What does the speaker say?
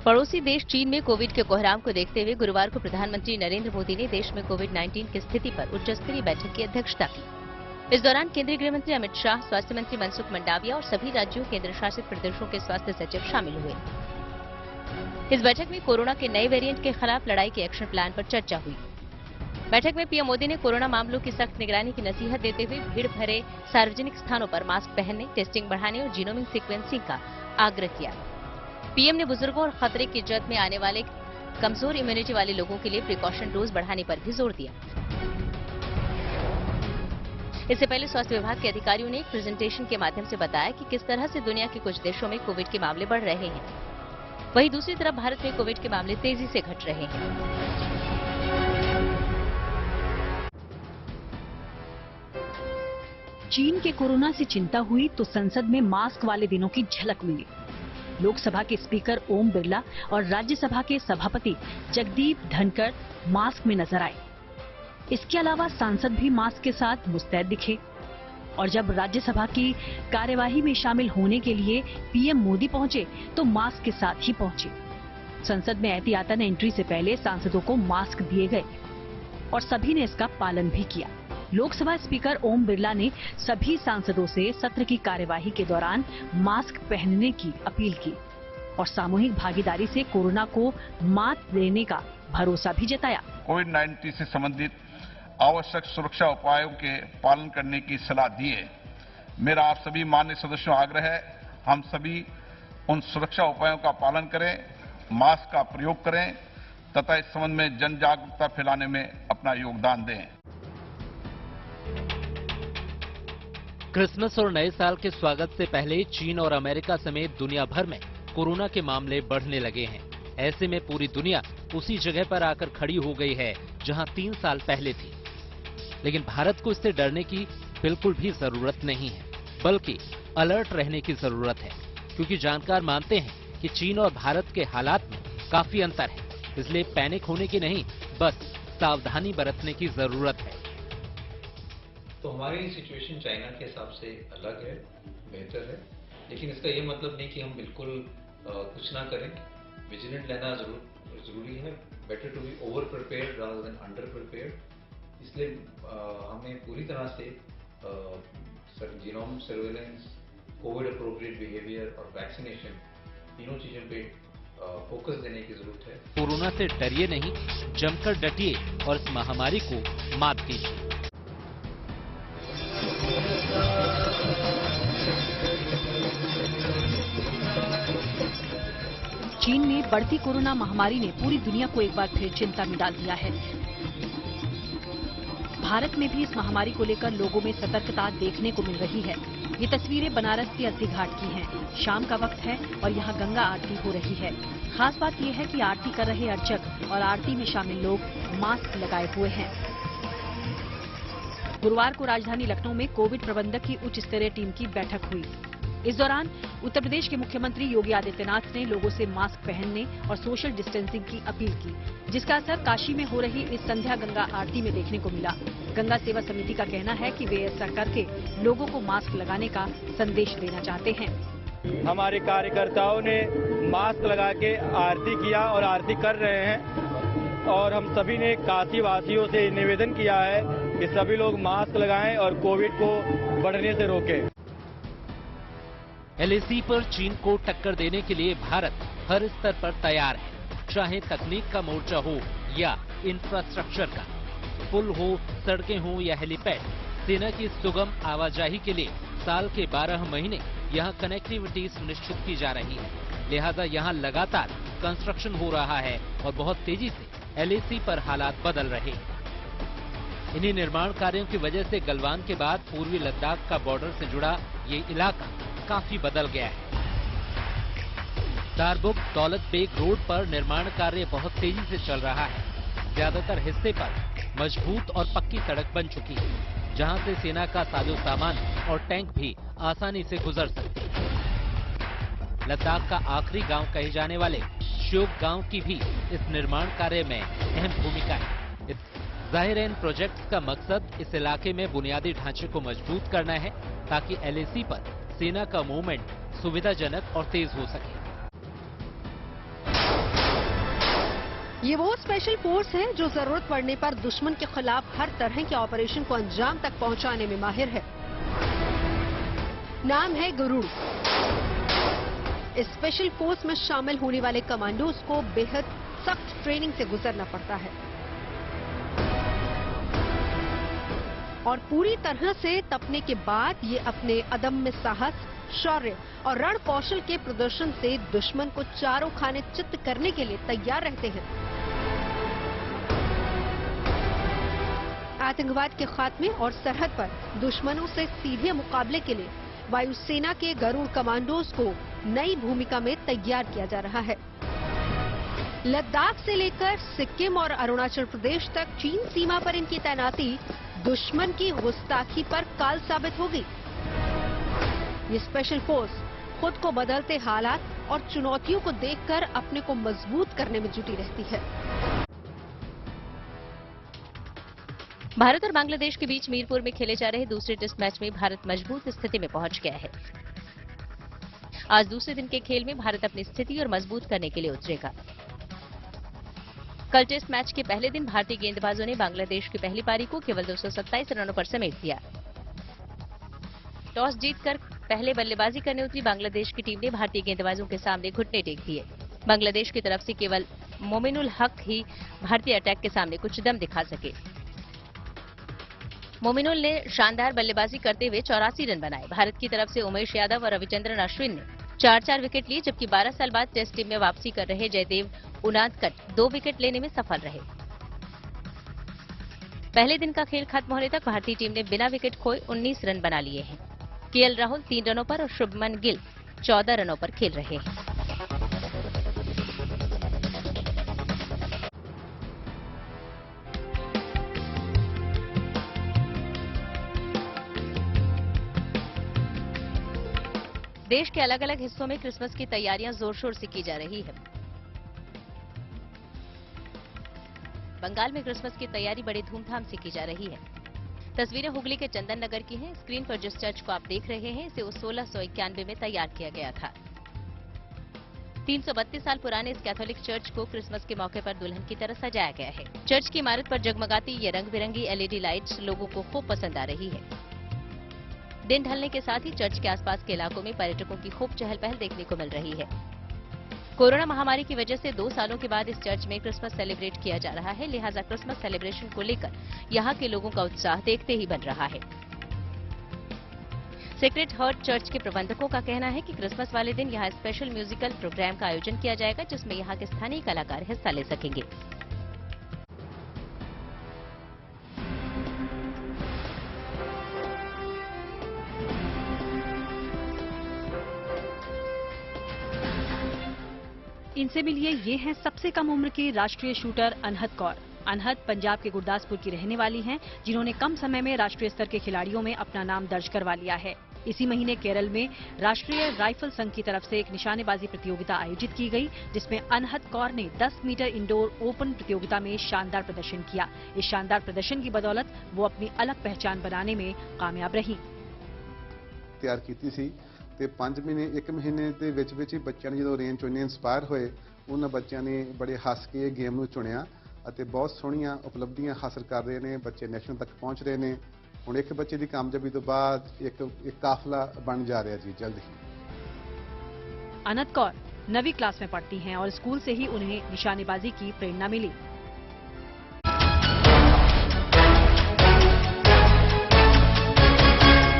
पड़ोसी देश चीन में कोविड के कोहराम को देखते हुए गुरुवार को प्रधानमंत्री नरेंद्र मोदी ने देश में कोविड-19 की स्थिति पर उच्च स्तरीय बैठक की अध्यक्षता की। इस दौरान केंद्रीय गृह मंत्री अमित शाह, स्वास्थ्य मंत्री मनसुख मंडाविया और सभी राज्यों केंद्र शासित प्रदेशों के स्वास्थ्य सचिव शामिल हुए। इस बैठक में कोरोना के नए वेरिएंट के खिलाफ लड़ाई के एक्शन प्लान पर चर्चा हुई। बैठक में पीएम मोदी ने कोरोना मामलों की सख्त निगरानी की नसीहत देते हुए भीड़ भरे सार्वजनिक स्थानों पर मास्क पहनने, टेस्टिंग बढ़ाने और जीनोमिक सीक्वेंसिंग का आग्रह किया। पीएम ने बुजुर्गों और खतरे की जद में आने वाले कमजोर इम्यूनिटी वाले लोगों के लिए प्रिकॉशन डोज बढ़ाने पर भी जोर दिया। इससे पहले स्वास्थ्य विभाग के अधिकारियों ने एक प्रेजेंटेशन के माध्यम से बताया कि किस तरह से दुनिया के कुछ देशों में कोविड के मामले बढ़ रहे हैं, वहीं दूसरी तरफ भारत में कोविड के मामले तेजी से घट रहे हैं। चीन के कोरोना से चिंता हुई तो संसद में मास्क वाले दिनों की झलक मिली। लोकसभा के स्पीकर ओम बिरला और राज्यसभा के सभापति जगदीप धनखड़ मास्क में नजर आए। इसके अलावा सांसद भी मास्क के साथ मुस्तैद दिखे और जब राज्यसभा की कार्यवाही में शामिल होने के लिए पीएम मोदी पहुंचे तो मास्क के साथ ही पहुंचे। संसद में एहतियातन एंट्री से पहले सांसदों को मास्क दिए गए और सभी ने इसका पालन भी किया। लोकसभा स्पीकर ओम बिरला ने सभी सांसदों से सत्र की कार्यवाही के दौरान मास्क पहनने की अपील की और सामूहिक भागीदारी से कोरोना को मात देने का भरोसा भी जताया। कोविड-19 से संबंधित आवश्यक सुरक्षा उपायों के पालन करने की सलाह दी है। मेरा आप सभी माननीय सदस्यों आग्रह है, हम सभी उन सुरक्षा उपायों का पालन करें, मास्क का प्रयोग करें तथा इस संबंध में जन जागरूकता फैलाने में अपना योगदान दें। क्रिसमस और नए साल के स्वागत से पहले चीन और अमेरिका समेत दुनिया भर में कोरोना के मामले बढ़ने लगे हैं। ऐसे में पूरी दुनिया उसी जगह पर आकर खड़ी हो गई है जहां 3 साल पहले थी। लेकिन भारत को इससे डरने की बिल्कुल भी जरूरत नहीं है, बल्कि अलर्ट रहने की जरूरत है, क्योंकि जानकार मानते हैं कि चीन और भारत के हालात में काफी अंतर है। इसलिए पैनिक होने की नहीं, बस सावधानी बरतने की जरूरत है। तो हमारी सिचुएशन चाइना के हिसाब से अलग है, बेहतर है, लेकिन इसका ये मतलब नहीं कि हम बिल्कुल कुछ ना करें। विजिलेंट रहना जरूरी है। Better to be over prepared rather than under prepared. इसलिए हमें पूरी तरह से genome surveillance, COVID appropriate behaviour और वैक्सीनेशन, तीनों चीजों पे फोकस देने की जरूरत है। कोरोना से डरिए नहीं, जमकर डटिए और इस महामारी को मात दीजिए। चीन में बढ़ती कोरोना महामारी ने पूरी दुनिया को एक बार फिर चिंता में डाल दिया है। भारत में भी इस महामारी को लेकर लोगों में सतर्कता देखने को मिल रही है। ये तस्वीरें बनारस के अस्सी घाट की हैं। शाम का वक्त है और यहाँ गंगा आरती हो रही है। खास बात यह है कि आरती कर रहे अर्चक और आरती में शामिल लोग मास्क लगाए हुए हैं। गुरुवार को राजधानी लखनऊ में कोविड प्रबंधक की उच्च स्तरीय टीम की बैठक हुई। इस दौरान उत्तर प्रदेश के मुख्यमंत्री योगी आदित्यनाथ ने लोगों से मास्क पहनने और सोशल डिस्टेंसिंग की अपील की, जिसका असर काशी में हो रही इस संध्या गंगा आरती में देखने को मिला। गंगा सेवा समिति का कहना है कि वे ऐसा करके लोगों को मास्क लगाने का संदेश देना चाहते हैं। हमारे कार्यकर्ताओं ने मास्क लगा के आरती किया और आरती कर रहे हैं और हम सभी ने काशी वासियों से निवेदन किया है कि सभी लोग मास्क लगाएं और कोविड को बढ़ने से रोकें। एलएसी पर चीन को टक्कर देने के लिए भारत हर स्तर पर तैयार है, चाहे तकनीक का मोर्चा हो या इंफ्रास्ट्रक्चर का। पुल हो, सड़कें हो या हेलीपैड, सेना की सुगम आवाजाही के लिए साल के 12 महीने यहां कनेक्टिविटी सुनिश्चित की जा रही है। लिहाजा यहां लगातार कंस्ट्रक्शन हो रहा है और बहुत तेजी से एलएसी पर हालात बदल रहे हैं। इन्हीं निर्माण कार्यों की वजह से गलवान के बाद पूर्वी लद्दाख का बॉर्डर से जुड़ा ये इलाका काफी बदल गया है। दारबुक दौलत बेग रोड पर निर्माण कार्य बहुत तेजी से चल रहा है। ज्यादातर हिस्से पर मजबूत और पक्की सड़क बन चुकी है, जहां से सेना का साजो सामान और टैंक भी आसानी से गुजर सकते हैं। लद्दाख का आखिरी गांव कहे जाने वाले श्योक गांव की भी इस निर्माण कार्य में अहम भूमिका है। जाहिर है इन प्रोजेक्ट्स का मकसद इस इलाके में बुनियादी ढांचे को मजबूत करना है, ताकि एलएसी पर सेना का मूवमेंट सुविधाजनक और तेज हो सके। ये वो स्पेशल फोर्स है जो जरूरत पड़ने पर दुश्मन के खिलाफ हर तरह के ऑपरेशन को अंजाम तक पहुंचाने में माहिर है। नाम है गरुड़। इस स्पेशल फोर्स में शामिल होने वाले कमांडोज को बेहद सख्त ट्रेनिंग से गुजरना पड़ता है और पूरी तरह से तपने के बाद ये अपने अदम्य साहस, शौर्य और रण कौशल के प्रदर्शन से दुश्मन को चारों खाने चित्त करने के लिए तैयार रहते हैं। आतंकवाद के खात्मे और सरहद पर दुश्मनों से सीधे मुकाबले के लिए वायुसेना के गरुड़ कमांडोज को नई भूमिका में तैयार किया जा रहा है। लद्दाख से लेकर सिक्किम और अरुणाचल प्रदेश तक चीन सीमा पर इनकी तैनाती दुश्मन की गुस्ताखी पर काल साबित होगी। ये स्पेशल फोर्स खुद को बदलते हालात और चुनौतियों को देखकर अपने को मजबूत करने में जुटी रहती है। भारत और बांग्लादेश के बीच मीरपुर में खेले जा रहे दूसरे टेस्ट मैच में भारत मजबूत स्थिति में पहुंच गया है। आज दूसरे दिन के खेल में भारत अपनी स्थिति और मजबूत करने के लिए उतरेगा। कल टेस्ट मैच के पहले दिन भारतीय गेंदबाजों ने बांग्लादेश की पहली पारी को केवल 227 रनों पर समेट दिया। टॉस जीतकर पहले बल्लेबाजी करने उतरी बांग्लादेश की टीम ने भारतीय गेंदबाजों के सामने घुटने टेक दिए। बांग्लादेश की तरफ से केवल मोमिनुल हक ही भारतीय अटैक के सामने कुछ दम दिखा सके। मोमिनुल ने शानदार बल्लेबाजी करते हुए 84 रन बनाए। भारत की तरफ से उमेश यादव और रविचंद्रन अश्विन ने 4-4 विकेट लिए, जबकि 12 साल बाद टेस्ट टीम में वापसी कर रहे जयदेव उनादकट 2 विकेट लेने में सफल रहे। पहले दिन का खेल खत्म होने तक भारतीय टीम ने बिना विकेट खोए 19 रन बना लिए हैं। केएल राहुल 3 रनों पर और शुभमन गिल 14 रनों पर खेल रहे हैं। देश के अलग अलग हिस्सों में क्रिसमस की तैयारियां जोर शोर से की जा रही है। बंगाल में क्रिसमस की तैयारी बड़े धूमधाम से की जा रही है। तस्वीरें हुगली के चंदन नगर की हैं। स्क्रीन पर जिस चर्च को आप देख रहे हैं इसे 1691 में तैयार किया गया था। 332 साल पुराने इस कैथोलिक चर्च को क्रिसमस के मौके पर दुल्हन की तरह सजाया गया है। चर्च की इमारत पर जगमगाती ये रंग बिरंगी एलईडी लाइट्स लोगों को खूब पसंद आ रही है। दिन ढलने के साथ ही चर्च के आसपास के इलाकों में पर्यटकों की खूब चहल पहल देखने को मिल रही है। कोरोना महामारी की वजह से 2 सालों के बाद इस चर्च में क्रिसमस सेलिब्रेट किया जा रहा है, लिहाजा क्रिसमस सेलिब्रेशन को लेकर यहां के लोगों का उत्साह देखते ही बन रहा है। सेक्रेड हार्ट चर्च के प्रबंधकों का कहना है कि क्रिसमस वाले दिन यहां स्पेशल म्यूजिकल प्रोग्राम का आयोजन किया जाएगा, जिसमें यहां के स्थानीय कलाकार हिस्सा ले सकेंगे। इनसे मिलिए, ये हैं सबसे कम उम्र के राष्ट्रीय शूटर अनहद कौर। अनहद पंजाब के गुरदासपुर की रहने वाली हैं, जिन्होंने कम समय में राष्ट्रीय स्तर के खिलाड़ियों में अपना नाम दर्ज करवा लिया है। इसी महीने केरल में राष्ट्रीय राइफल संघ की तरफ से एक निशानेबाजी प्रतियोगिता आयोजित की गई, जिसमें अनहद कौर ने 10 मीटर इंडोर ओपन प्रतियोगिता में शानदार प्रदर्शन किया। इस शानदार प्रदर्शन की बदौलत वो अपनी अलग पहचान बनाने में कामयाब रही। तैयार की सी ਤੇ 5 ਮਹੀਨੇ 1 ਮਹੀਨੇ ਦੇ ਵਿੱਚ ਹੀ ਬੱਚਿਆਂ ਨੇ ਜਦੋਂ ਰੇਂਜ ਚੋਂ ਇਨਸਪਾਇਰ ਹੋਏ, ਉਹਨਾਂ ਬੱਚਿਆਂ ਨੇ ਬੜੇ ਹੱਸ ਕੇ ਇਹ ਗੇਮ ਨੂੰ ਚੁਣਿਆ ਅਤੇ ਬਹੁਤ ਸੋਹਣੀਆਂ ਉਪਲਬਧੀਆਂ ਹਾਸਲ ਕਰ ਰਹੇ ਨੇ। ਬੱਚੇ ਨੈਸ਼ਨਲ ਤੱਕ ਪਹੁੰਚ ਰਹੇ ਨੇ। ਹੁਣ ਇੱਕ ਬੱਚੇ ਦੀ ਕਾਮਯਾਬੀ ਤੋਂ ਬਾਅਦ ਇੱਕ ਕਾਫਲਾ ਬਣ ਜਾ ਰਿਹਾ ਜੀ जल्द ही। अनहद कौर 9वीं क्लास में पढ़ती हैं और स्कूल से ही उन्हें निशानेबाजी की प्रेरणा मिली।